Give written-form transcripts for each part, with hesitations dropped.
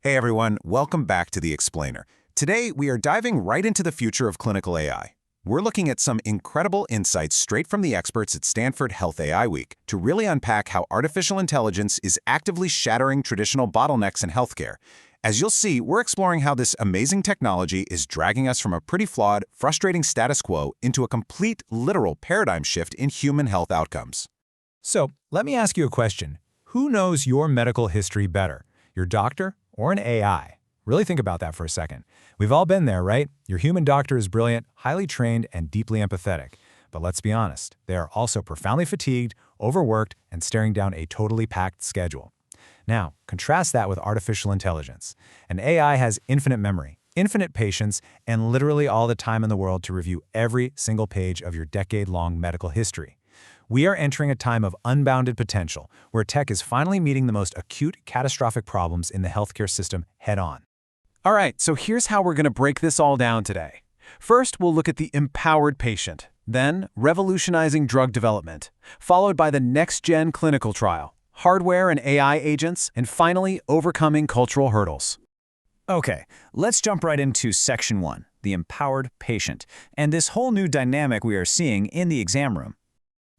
Hey everyone, welcome back to The Explainer. Today, we are diving right into the future of clinical AI. We're looking at some incredible insights straight from the experts at Stanford Health AI Week to really unpack how artificial intelligence is actively shattering traditional bottlenecks in healthcare. As you'll see, we're exploring how this amazing technology is dragging us from a pretty flawed, frustrating status quo into a complete, literal paradigm shift in human health outcomes. So, let me ask you a question. Who knows your medical history better, your doctor or an AI? Really think about that for a second. We've all been there, right? Your human doctor is brilliant, highly trained, and deeply empathetic. But let's be honest, they are also profoundly fatigued, overworked, and staring down a totally packed schedule. Now, contrast that with artificial intelligence. An AI has infinite memory, infinite patience, and literally all the time in the world to review every single page of your decade-long medical history. We are entering a time of unbounded potential, where tech is finally meeting the most acute, catastrophic problems in the healthcare system head-on. All right, so here's how we're going to break this all down today. First, we'll look at the empowered patient, then revolutionizing drug development, followed by the next-gen clinical trial, hardware and AI agents, and finally, overcoming cultural hurdles. Okay, let's jump right into Section 1, the empowered patient, and this whole new dynamic we are seeing in the exam room.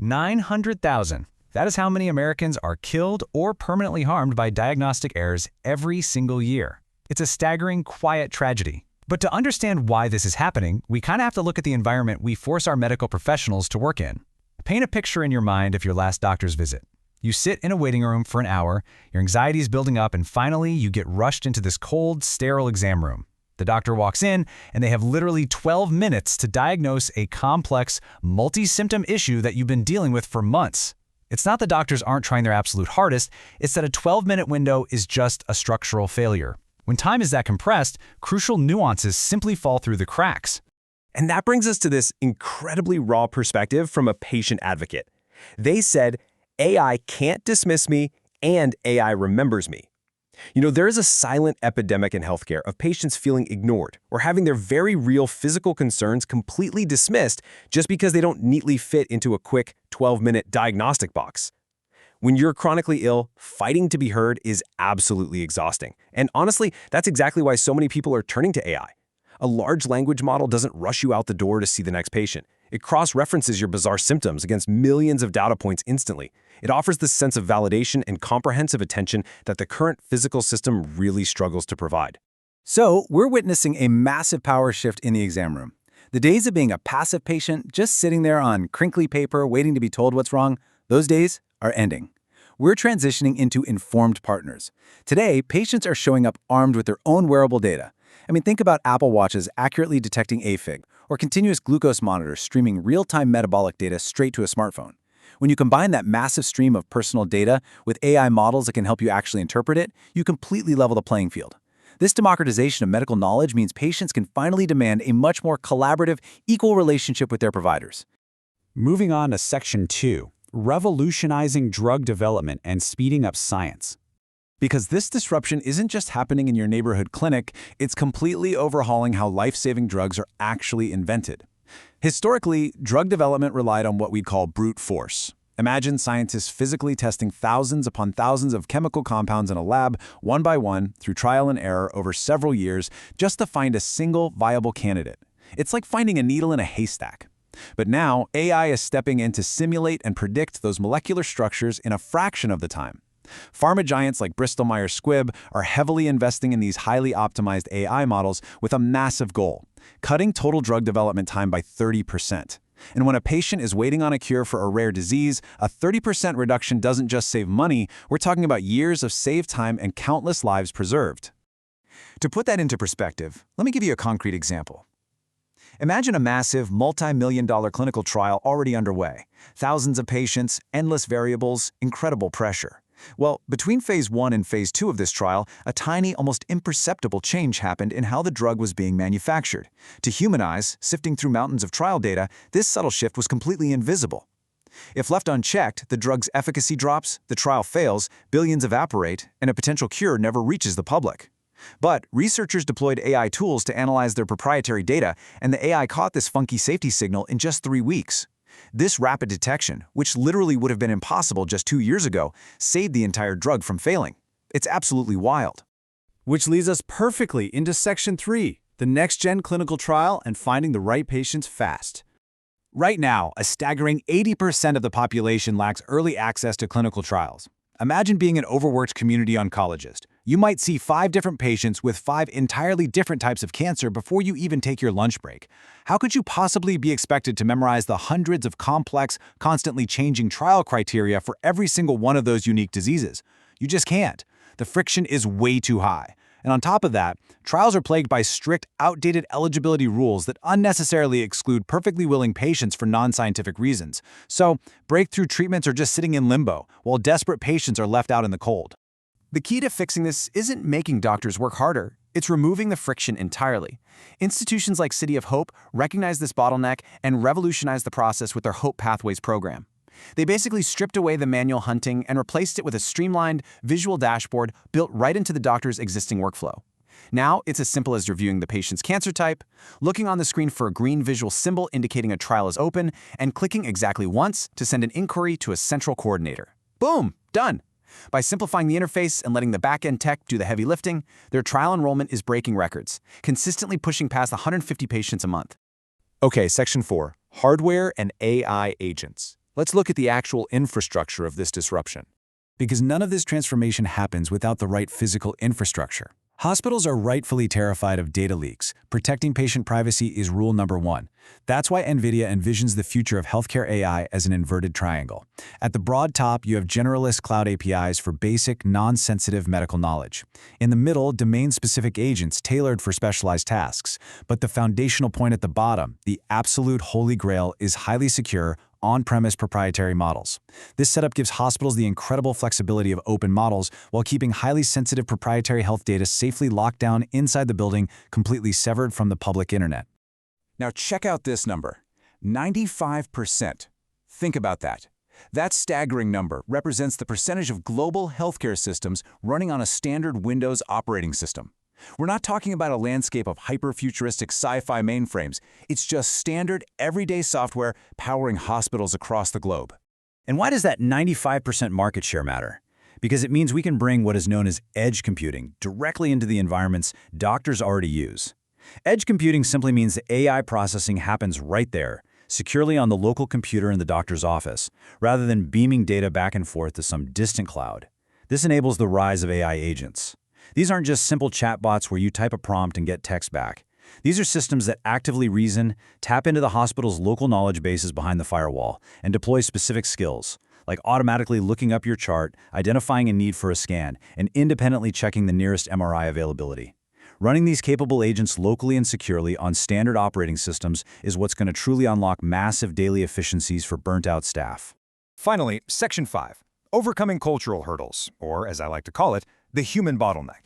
900,000. That is how many Americans are killed or permanently harmed by diagnostic errors every single year. It's a staggering, quiet tragedy. But to understand why this is happening, we kind of have to look at the environment we force our medical professionals to work in. Paint a picture in your mind of your last doctor's visit. You sit in a waiting room for an hour, your anxiety is building up, and finally you get rushed into this cold, sterile exam room. The doctor walks in, and they have literally 12 minutes to diagnose a complex, multi-symptom issue that you've been dealing with for months. It's not the doctors aren't trying their absolute hardest, it's that a 12-minute window is just a structural failure. When time is that compressed, crucial nuances simply fall through the cracks. And that brings us to this incredibly raw perspective from a patient advocate. They said, AI can't dismiss me, and AI remembers me. There is a silent epidemic in healthcare of patients feeling ignored or having their very real physical concerns completely dismissed just because they don't neatly fit into a quick 12-minute diagnostic box. When you're chronically ill, fighting to be heard is absolutely exhausting. And honestly, that's exactly why so many people are turning to AI. A large language model doesn't rush you out the door to see the next patient. It cross-references your bizarre symptoms against millions of data points instantly. It offers this sense of validation and comprehensive attention that the current physical system really struggles to provide. So, we're witnessing a massive power shift in the exam room. The days of being a passive patient, just sitting there on crinkly paper waiting to be told what's wrong, those days are ending. We're transitioning into informed partners. Today, patients are showing up armed with their own wearable data. Think about Apple Watches accurately detecting AFib, or continuous glucose monitors streaming real-time metabolic data straight to a smartphone. When you combine that massive stream of personal data with AI models that can help you actually interpret it, you completely level the playing field. This democratization of medical knowledge means patients can finally demand a much more collaborative, equal relationship with their providers. Moving on to Section 2, revolutionizing drug development and speeding up science. Because this disruption isn't just happening in your neighborhood clinic, it's completely overhauling how life-saving drugs are actually invented. Historically, drug development relied on what we'd call brute force. Imagine scientists physically testing thousands upon thousands of chemical compounds in a lab, one by one, through trial and error over several years, just to find a single viable candidate. It's like finding a needle in a haystack. But now, AI is stepping in to simulate and predict those molecular structures in a fraction of the time. Pharma giants like Bristol Squibb are heavily investing in these highly optimized AI models with a massive goal: cutting total drug development time by 30%. And when a patient is waiting on a cure for a rare disease, a 30% reduction doesn't just save money, we're talking about years of saved time and countless lives preserved. To put that into perspective, let me give you a concrete example. Imagine a massive, multi-million-dollar clinical trial already underway. Thousands of patients, endless variables, incredible pressure. Well, between Phase 1 and Phase 2 of this trial, a tiny, almost imperceptible change happened in how the drug was being manufactured. To human eyes, sifting through mountains of trial data, this subtle shift was completely invisible. If left unchecked, the drug's efficacy drops, the trial fails, billions evaporate, and a potential cure never reaches the public. But researchers deployed AI tools to analyze their proprietary data, and the AI caught this funky safety signal in just 3 weeks. This rapid detection, which literally would have been impossible just 2 years ago, saved the entire drug from failing. It's absolutely wild. Which leads us perfectly into Section 3, the next-gen clinical trial and finding the right patients fast. Right now, a staggering 80% of the population lacks early access to clinical trials. Imagine being an overworked community oncologist. You might see 5 different patients with 5 entirely different types of cancer before you even take your lunch break. How could you possibly be expected to memorize the hundreds of complex, constantly changing trial criteria for every single one of those unique diseases? You just can't. The friction is way too high. And on top of that, trials are plagued by strict, outdated eligibility rules that unnecessarily exclude perfectly willing patients for non-scientific reasons. So, breakthrough treatments are just sitting in limbo, while desperate patients are left out in the cold. The key to fixing this isn't making doctors work harder, it's removing the friction entirely. Institutions like City of Hope recognize this bottleneck and revolutionize the process with their Hope Pathways program. They basically stripped away the manual hunting and replaced it with a streamlined, visual dashboard built right into the doctor's existing workflow. Now, it's as simple as reviewing the patient's cancer type, looking on the screen for a green visual symbol indicating a trial is open, and clicking exactly once to send an inquiry to a central coordinator. Boom! Done! By simplifying the interface and letting the back-end tech do the heavy lifting, their trial enrollment is breaking records, consistently pushing past 150 patients a month. Okay, Section 4, hardware and AI agents. Let's look at the actual infrastructure of this disruption. Because none of this transformation happens without the right physical infrastructure. Hospitals are rightfully terrified of data leaks. Protecting patient privacy is rule number 1. That's why NVIDIA envisions the future of healthcare AI as an inverted triangle. At the broad top, you have generalist cloud APIs for basic, non-sensitive medical knowledge. In the middle, domain-specific agents tailored for specialized tasks. But the foundational point at the bottom, the absolute holy grail, is highly secure, on-premise proprietary models. This setup gives hospitals the incredible flexibility of open models while keeping highly sensitive proprietary health data safely locked down inside the building, completely severed from the public internet. Now check out this number, 95%. Think about that. That staggering number represents the percentage of global healthcare systems running on a standard Windows operating system. We're not talking about a landscape of hyper-futuristic sci-fi mainframes. It's just standard, everyday software powering hospitals across the globe. And why does that 95% market share matter? Because it means we can bring what is known as edge computing directly into the environments doctors already use. Edge computing simply means that AI processing happens right there, securely on the local computer in the doctor's office, rather than beaming data back and forth to some distant cloud. This enables the rise of AI agents. These aren't just simple chatbots where you type a prompt and get text back. These are systems that actively reason, tap into the hospital's local knowledge bases behind the firewall, and deploy specific skills, like automatically looking up your chart, identifying a need for a scan, and independently checking the nearest MRI availability. Running these capable agents locally and securely on standard operating systems is what's going to truly unlock massive daily efficiencies for burnt-out staff. Finally, Section 5, overcoming cultural hurdles, or as I like to call it, the human bottleneck.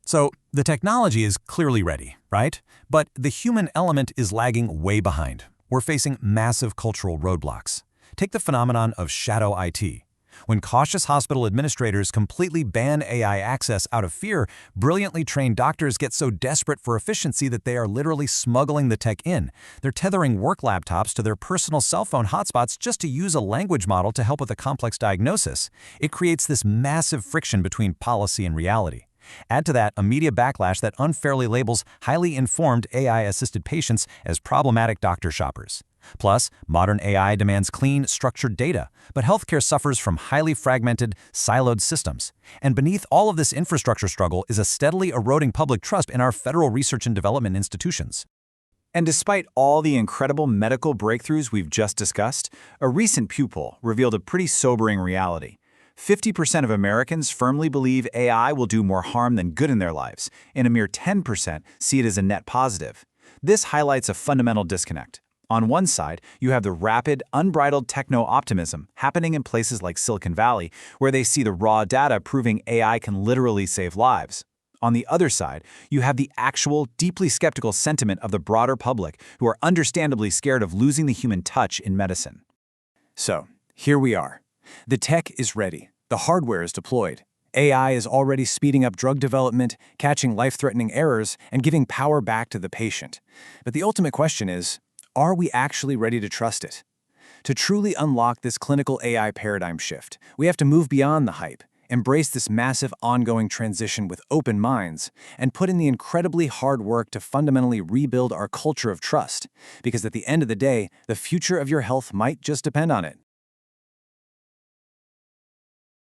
So, the technology is clearly ready, right? But the human element is lagging way behind. We're facing massive cultural roadblocks. Take the phenomenon of shadow IT. When cautious hospital administrators completely ban AI access out of fear, brilliantly trained doctors get so desperate for efficiency that they are literally smuggling the tech in. They're tethering work laptops to their personal cell phone hotspots just to use a language model to help with a complex diagnosis. It creates this massive friction between policy and reality. Add to that a media backlash that unfairly labels highly informed AI-assisted patients as problematic doctor shoppers. Plus, modern AI demands clean, structured data, but healthcare suffers from highly fragmented, siloed systems. And beneath all of this infrastructure struggle is a steadily eroding public trust in our federal research and development institutions. And despite all the incredible medical breakthroughs we've just discussed, a recent Pew poll revealed a pretty sobering reality. 50% of Americans firmly believe AI will do more harm than good in their lives, and a mere 10% see it as a net positive. This highlights a fundamental disconnect. On one side, you have the rapid, unbridled techno-optimism happening in places like Silicon Valley, where they see the raw data proving AI can literally save lives. On the other side, you have the actual, deeply skeptical sentiment of the broader public who are understandably scared of losing the human touch in medicine. So, here we are. The tech is ready. The hardware is deployed. AI is already speeding up drug development, catching life-threatening errors, and giving power back to the patient. But the ultimate question is, are we actually ready to trust it? To truly unlock this clinical AI paradigm shift, we have to move beyond the hype embrace this massive ongoing transition with open minds, and put in the incredibly hard work to fundamentally rebuild our culture of trust. Because at the end of the day, the future of your health might just depend on it.